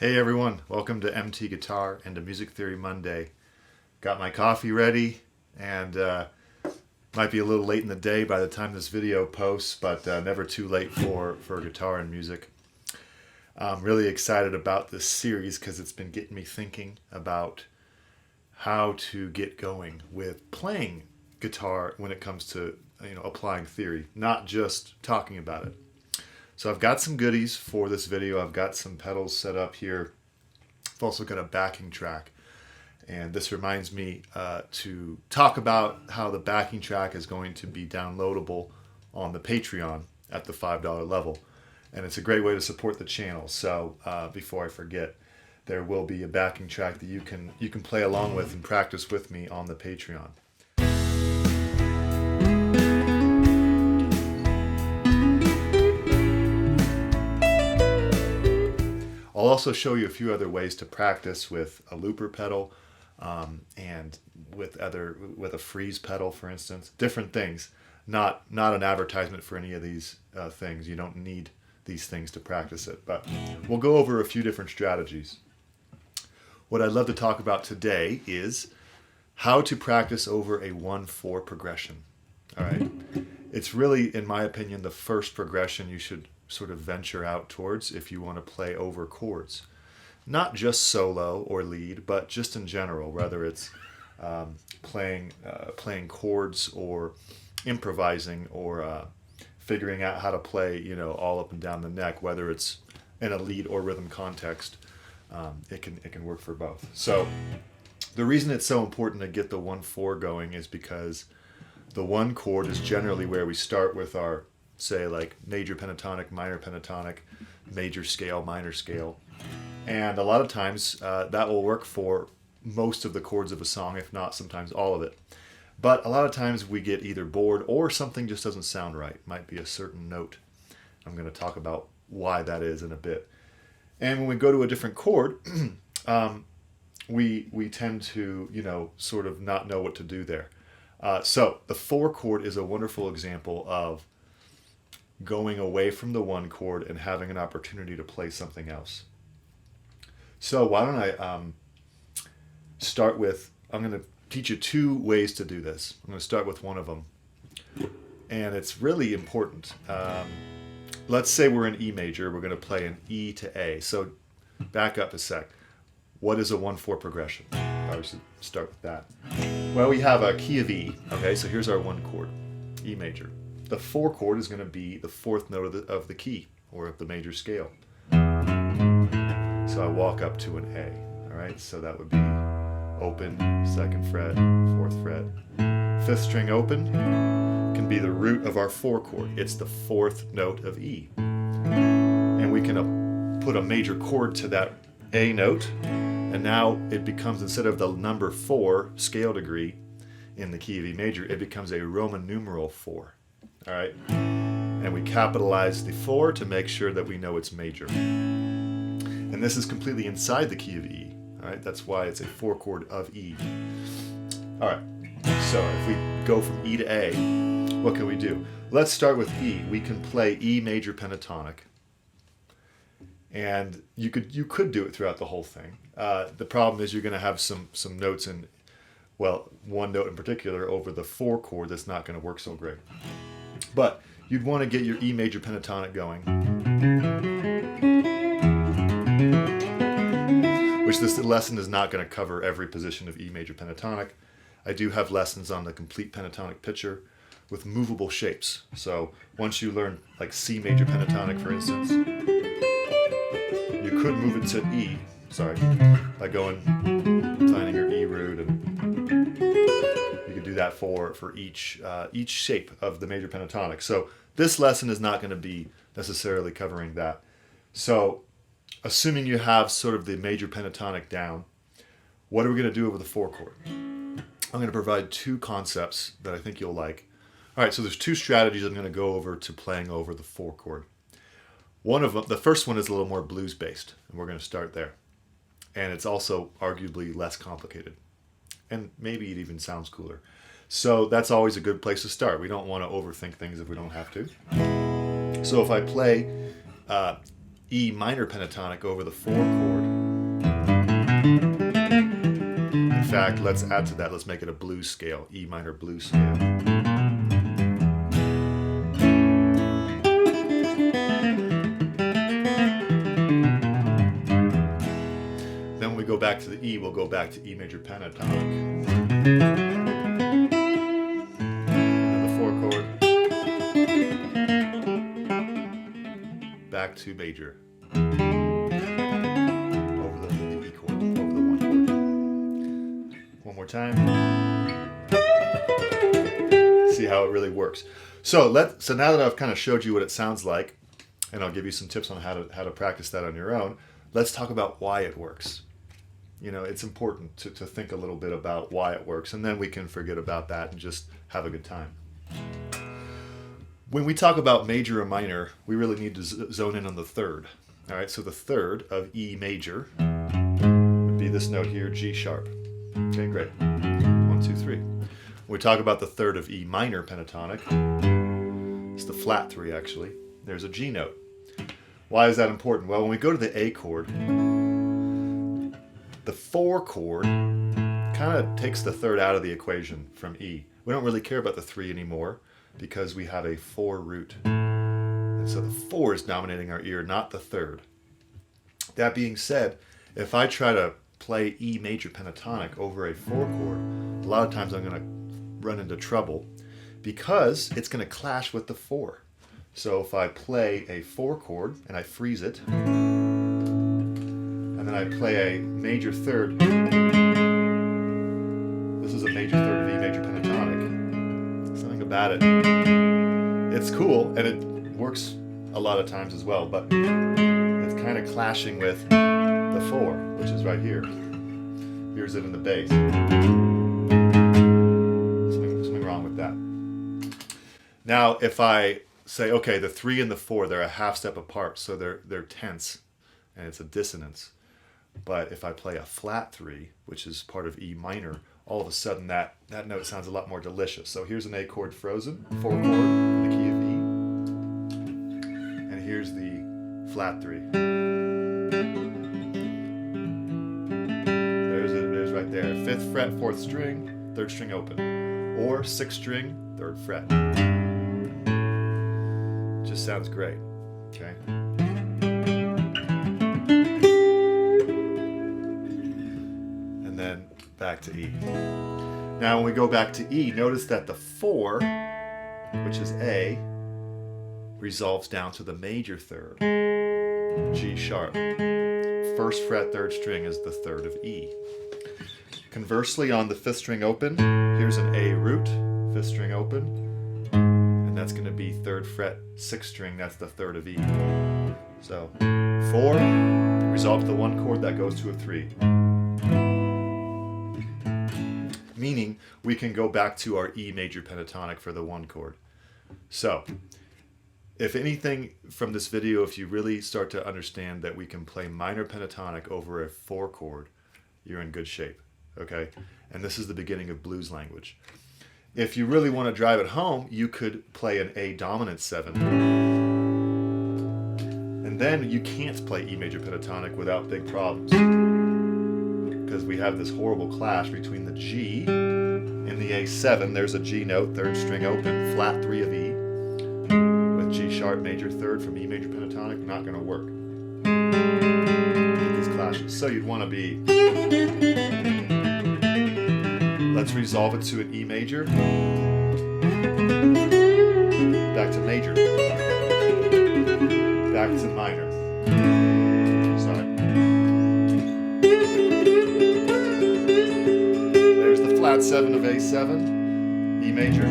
Hey everyone, welcome to MT Guitar and to Music Theory Monday. Got my coffee ready and might be a little late in the day by the time this video posts, but never too late for guitar and music. I'm really excited about this series because it's been getting me thinking about how to get going with playing guitar when it comes to applying theory, not just talking about it. So I've got some goodies for this video. I've got some pedals set up here. I've also got a backing track. And this reminds me to talk about how the backing track is going to be downloadable on the Patreon at the $5 level. And it's a great way to support the channel. So before I forget, there will be a backing track that you can play along with and practice with me on the Patreon. I'll also show you a few other ways to practice with a looper pedal and with a freeze pedal, for instance. Different things. Not an advertisement for any of these things. You don't need these things to practice it. But we'll go over a few different strategies. What I'd love to talk about today is how to practice over a 1-4 progression. All right. It's really, in my opinion, the first progression you should sort of venture out towards if you want to play over chords. Not just solo or lead, but just in general, whether it's playing chords or improvising or figuring out how to play, all up and down the neck, whether it's in a lead or rhythm context. It can work for both. So the reason it's so important to get the 1-4 going is because the 1 chord is generally where we start with our, say, like major pentatonic, minor pentatonic, major scale, minor scale. And a lot of times that will work for most of the chords of a song, if not sometimes all of it. But a lot of times we get either bored or something just doesn't sound right. It might be a certain note. I'm going to talk about why that is in a bit. And when we go to a different chord, we tend to, sort of not know what to do there. So the 4 chord is a wonderful example of going away from the 1 chord and having an opportunity to play something else. So why don't I start with, I'm going to teach you 2 ways to do this. I'm going to start with one of them. And it's really important. Let's say we're in E major. We're going to play an E to A. So back up a sec. What is a 1-4 progression? I should start with that. Well, we have a key of E. Okay, so here's our 1 chord, E major. The 4 chord is going to be the 4th note of the key, or of the major scale. So I walk up to an A, all right? So that would be open, 2nd fret, 4th fret. 5th string open can be the root of our 4 chord. It's the 4th note of E. And we can put a major chord to that A note, and now it becomes, instead of the number 4 scale degree in the key of E major, it becomes a Roman numeral 4. All right, and we capitalize the 4 to make sure that we know it's major. And this is completely inside the key of E. All right, that's why it's a 4 chord of E. All right, so if we go from E to A, what can we do? Let's start with E. We can play E major pentatonic, and you could do it throughout the whole thing. The problem is you're going to have some notes in, well, one note in particular over the 4 chord that's not going to work so great. But you'd want to get your E major pentatonic going, which this lesson is not going to cover every position of E major pentatonic. I do have lessons on the complete pentatonic picture with movable shapes. So once you learn like C major pentatonic, for instance, you could move it to E, by finding your E root, and you could do that for each shape of the major pentatonic. So this lesson is not going to be necessarily covering that. So assuming you have sort of the major pentatonic down, what are we going to do over the 4 chord? I'm going to provide 2 concepts that I think you'll like. All right, so there's 2 strategies I'm going to go over to playing over the 4 chord. One of them, the first one is a little more blues based, and we're going to start there. And it's also arguably less complicated. And maybe it even sounds cooler. So that's always a good place to start. We don't want to overthink things if we don't have to. So if I play E minor pentatonic over the 4 chord, In fact, let's add to that. Let's make it a blues scale, E minor blues scale. Then when we go back to the E, we'll go back to E major pentatonic. And the 4 chord. Back to major. Over the E chord, over the 1 chord. One more time. See how it really works. So now that I've kind of showed you what it sounds like, and I'll give you some tips on how to practice that on your own, let's talk about why it works. You know, it's important to think a little bit about why it works, and then we can forget about that and just have a good time. When we talk about major or minor, we really need to zone in on the third. All right, so the third of E major would be this note here, G sharp. Okay, great. 1, 2, 3. When we talk about the third of E minor pentatonic, it's the flat 3 actually. There's a G note. Why is that important? Well, when we go to the A chord, the 4 chord kind of takes the third out of the equation from E. We don't really care about the 3 anymore because we have a 4 root. And so the 4 is dominating our ear, not the third. That being said, if I try to play E major pentatonic over a 4 chord, a lot of times I'm going to run into trouble because it's going to clash with the 4. So if I play a 4 chord and I freeze it, and then I play a major third, this is a major third of E major pentatonic. Something about it, it's cool and it works a lot of times as well, but it's kind of clashing with the 4, which is right here. Here's it in the bass. Something wrong with that. Now if I say, okay, the 3 and the 4, they're a half step apart, so they're tense, and it's a dissonance. But if I play a flat 3, which is part of E minor, all of a sudden that note sounds a lot more delicious. So here's an A chord frozen, 4 chord in the key of E, and here's the flat 3. There's right there, 5th fret, 4th string, 3rd string open, or 6th string, 3rd fret. Just sounds great, okay? And then back to E. Now when we go back to E, notice that the 4, which is A, resolves down to the major third, G sharp. 1st fret, 3rd string is the 3rd of E. Conversely, on the 5th string open, here's an A root, 5th string open, and that's going to be 3rd fret, 6th string, that's the 3rd of E. So 4 resolves the 1 chord, that goes to a 3. Meaning we can go back to our E major pentatonic for the 1 chord. So if anything from this video, if you really start to understand that we can play minor pentatonic over a 4 chord, you're in good shape, okay? And this is the beginning of blues language. If you really want to drive it home, you could play an A dominant 7. And then you can't play E major pentatonic without big problems, because we have this horrible clash between the G and the A7. There's a G note, 3rd string open, flat 3 of E, with G sharp major 3rd from E major pentatonic, not going to work. Get these clashes. So you'd want to be, let's resolve it to an E major, back to major, back to minor. Sorry. There's the flat 7 of A7, E major.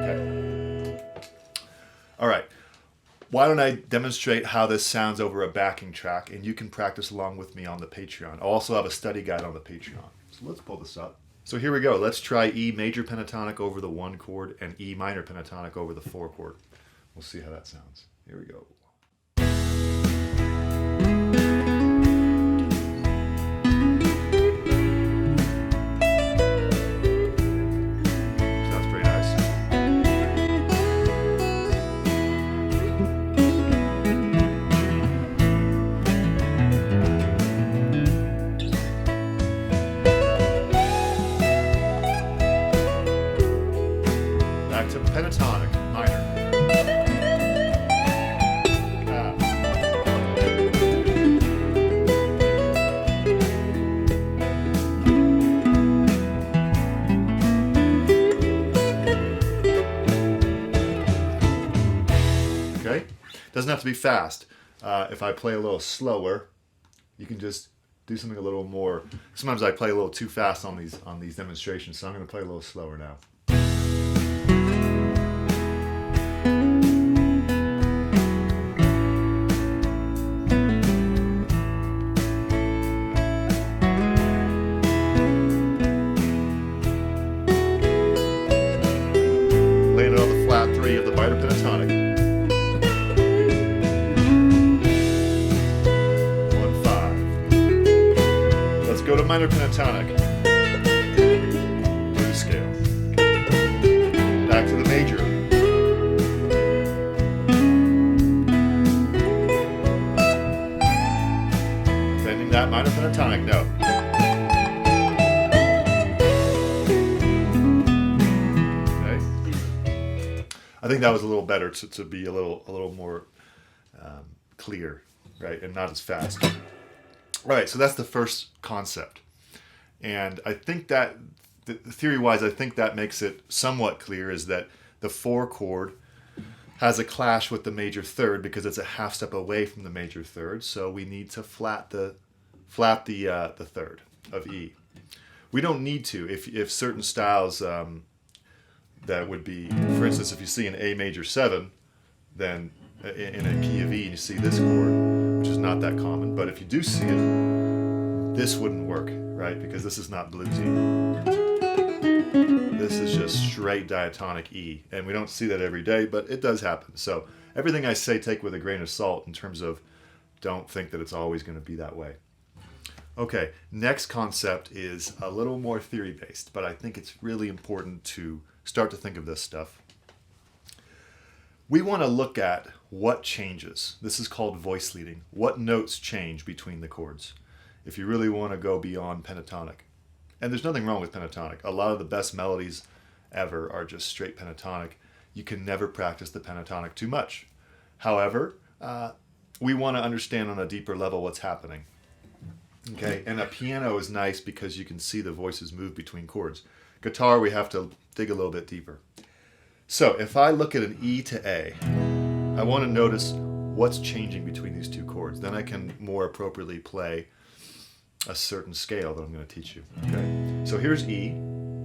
Okay. All right. Why don't I demonstrate how this sounds over a backing track, and you can practice along with me on the Patreon. I'll also have a study guide on the Patreon. So let's pull this up. So here we go. Let's try E major pentatonic over the 1 chord and E minor pentatonic over the 4 chord. We'll see how that sounds. Here we go. Sounds pretty nice. have to be fast. If I play a little slower, you can just do something a little more. Sometimes I play a little too fast on these demonstrations, so I'm going to play a little slower now. Playing it on the flat 3 of the Major Pentatonic. Go to minor pentatonic. To the scale. Back to the major. Bending that minor pentatonic note. Okay. I think that was a little better to be a little more clear, right, and not as fast. All right, so that's the first concept. And I think that, theory-wise, I think that makes it somewhat clear, is that the 4 chord has a clash with the major third because it's a half step away from the major third, so we need to flat the third of E. We don't need to. If certain styles, that would be, for instance, if you see an A major 7, then in a key of E, and you see this chord, which is not that common, but if you do see it, this wouldn't work, right? Because this is not bluesy. This is just straight diatonic E, and we don't see that every day, but it does happen. So everything I say, take with a grain of salt in terms of don't think that it's always going to be that way. Okay, next concept is a little more theory-based, but I think it's really important to start to think of this stuff. We want to look at what changes. This is called voice leading. What notes change between the chords? If you really want to go beyond pentatonic. And there's nothing wrong with pentatonic. A lot of the best melodies ever are just straight pentatonic. You can never practice the pentatonic too much. However, we want to understand on a deeper level what's happening. Okay, and a piano is nice because you can see the voices move between chords. Guitar, we have to dig a little bit deeper. So if I look at an E to A, I want to notice what's changing between these two chords. Then I can more appropriately play a certain scale that I'm going to teach you. Okay. So here's E.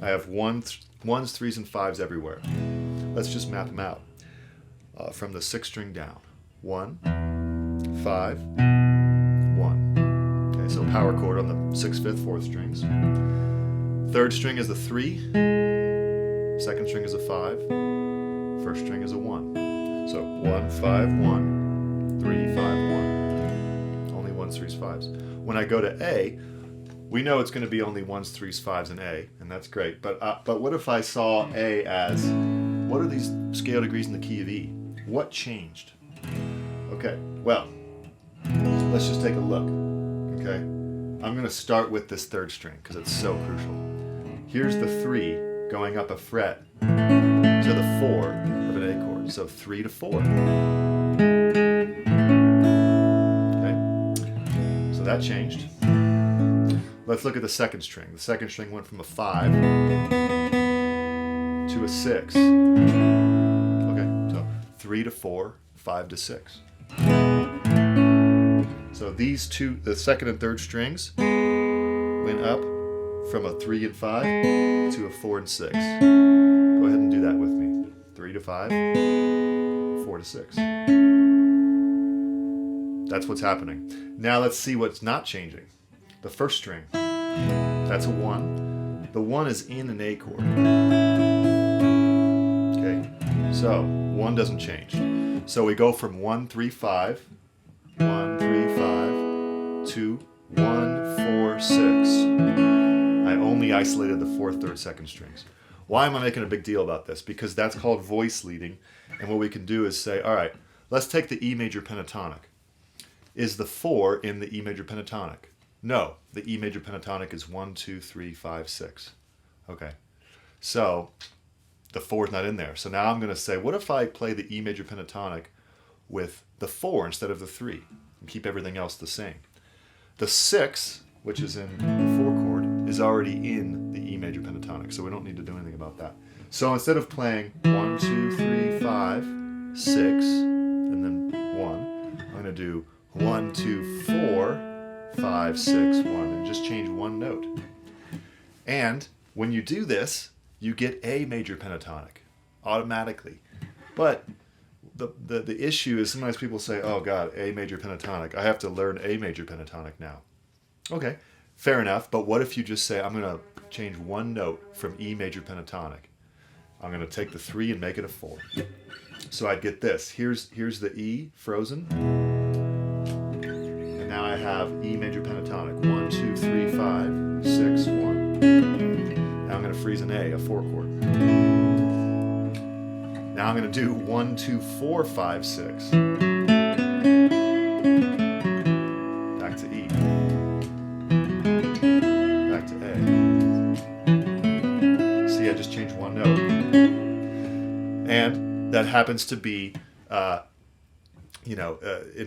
I have ones, threes, and fives everywhere. Let's just map them out from the 6th string down. 1, 5, 1. Okay, so power chord on the 6th, 5th, 4th strings. 3rd string is a 3. 2nd string is a 5. 1st string is a 1. So 1, 5, 1, 3, 5, 1. Only 1s, 3s, 5s. When I go to A, we know it's going to be only 1s, 3s, 5s, and A, and that's great. But what if I saw A as, what are these scale degrees in the key of E? What changed? Okay, well, let's just take a look. Okay, I'm going to start with this 3rd string because it's so crucial. Here's the 3 going up a fret to the 4 of an A chord. So 3 to 4. Okay, so that changed. Let's look at the 2nd string. The 2nd string went from a 5 to a 6. Okay, so 3 to 4, 5 to 6. So these two, the 2nd and 3rd strings, went up from a 3 and 5 to a 4 and 6. Go ahead and do that with me. 3 to 5, 4 to 6. That's what's happening. Now let's see what's not changing. The 1st string, that's a 1. The 1 is in an A chord. Okay, so 1 doesn't change. So we go from 1, 3, 5, 1, 3, 5 to 1, 4, 6. I only isolated the 4th, 3rd, 2nd strings. Why am I making a big deal about this? Because that's called voice leading. And what we can do is say, all right, let's take the E major pentatonic. Is the 4 in the E major pentatonic? No, the E major pentatonic is 1, 2, 3, 5, 6. Okay, so the 4 is not in there. So now I'm going to say, what if I play the E major pentatonic with the 4 instead of the 3 and keep everything else the same? The 6, which is in the 4 chord, is already in the E major pentatonic, so we don't need to do anything about that. So instead of playing 1, 2, 3, 5, 6, and then 1, going to do 1, 2, 4, 5, 6, 1, and just change one note. And when you do this, you get a major pentatonic automatically. But the issue is sometimes people say, oh God, A major pentatonic. I have to learn A major pentatonic now. Okay, fair enough. But what if you just say, I'm going to change one note from E major pentatonic. I'm going to take the 3 and make it a 4. So I'd get this. Here's the E frozen. And now I have E major pentatonic. 1, 2, 3, 5, 6, 1. Now I'm going to freeze an A 4 chord. Now I'm going to do 1, 2, 4, 5, 6. Back to E. Back to A. See, I just changed one note. And that happens to be, an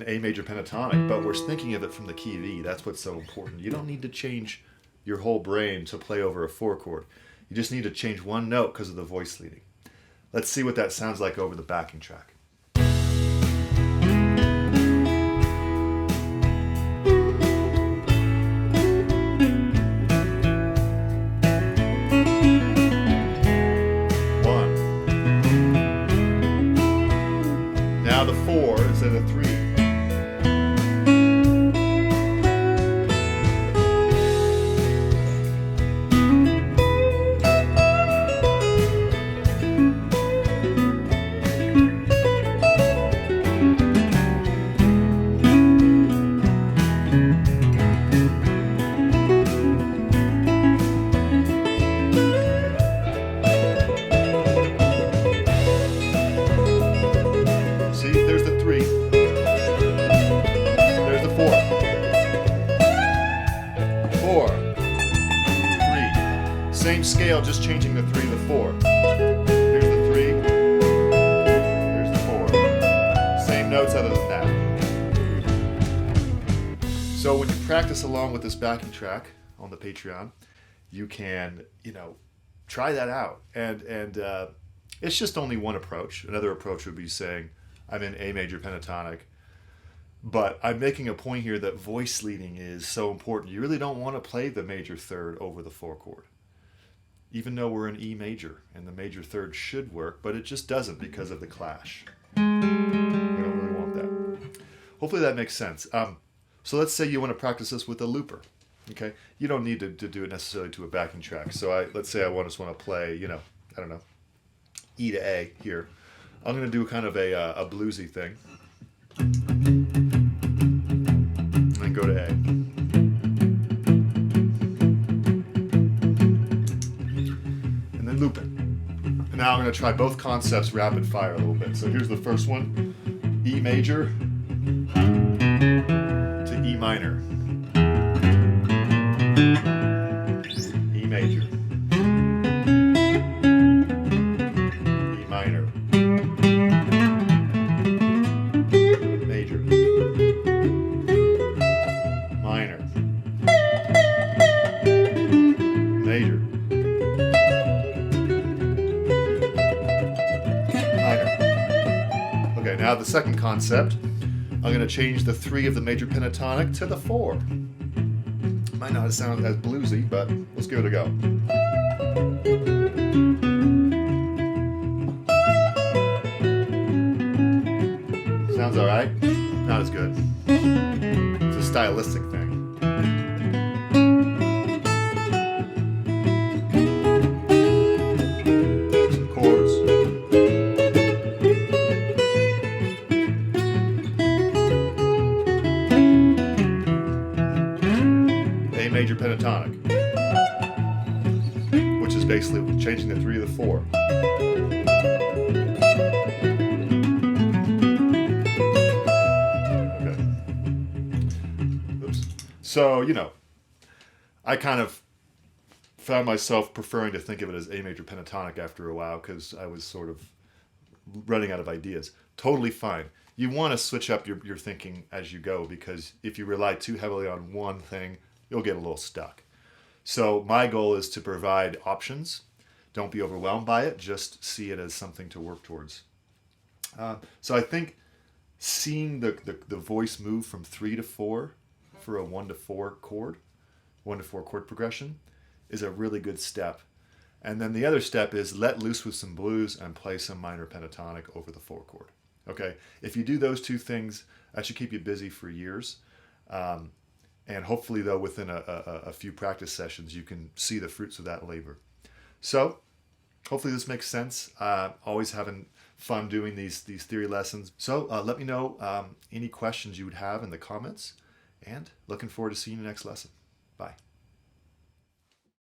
A major pentatonic, but we're thinking of it from the key of E. That's what's so important. You don't need to change your whole brain to play over a 4 chord. You just need to change one note because of the voice leading. Let's see what that sounds like over the backing track. Now the 4 is at a 3. Same scale, just changing the 3 to the 4. Here's the 3. Here's the 4. Same notes other than that. So when you practice along with this backing track on the Patreon, you can, try that out. And it's just only one approach. Another approach would be saying, I'm in A major pentatonic, but I'm making a point here that voice leading is so important. You really don't want to play the major third over the 4 chord. Even though we're in E major, and the major third should work, but it just doesn't because of the clash. We don't really want that. Hopefully that makes sense. So let's say you want to practice this with a looper. Okay, you don't need to do it necessarily to a backing track. So let's say I just want to play, I don't know, E to A here. I'm going to do kind of a bluesy thing, and then go to A. Loop it. And now I'm going to try both concepts rapid fire a little bit. So here's the first one. E major to E minor. E major. E minor. Major. Minor. Major. Now the second concept, I'm going to change the 3 of the major pentatonic to the 4. Might not sound as bluesy, but let's give it a go. Sounds alright? Not as good. It's a stylistic thing. Some chords. Major pentatonic, which is basically changing the 3 to the 4. Okay. Oops. So, I kind of found myself preferring to think of it as A major pentatonic after a while because I was sort of running out of ideas. Totally fine. You want to switch up your thinking as you go because if you rely too heavily on one thing, you'll get a little stuck. So my goal is to provide options. Don't be overwhelmed by it. Just see it as something to work towards. So I think seeing the voice move from 3 to 4 for a 1 to 4 chord, 1 to 4 chord progression is a really good step. And then the other step is let loose with some blues and play some minor pentatonic over the 4 chord. Okay, if you do those two things, that should keep you busy for years. And hopefully, though, within a few practice sessions, you can see the fruits of that labor. So, hopefully this makes sense. Always having fun doing these theory lessons. So let me know any questions you would have in the comments, and looking forward to seeing you next lesson. Bye.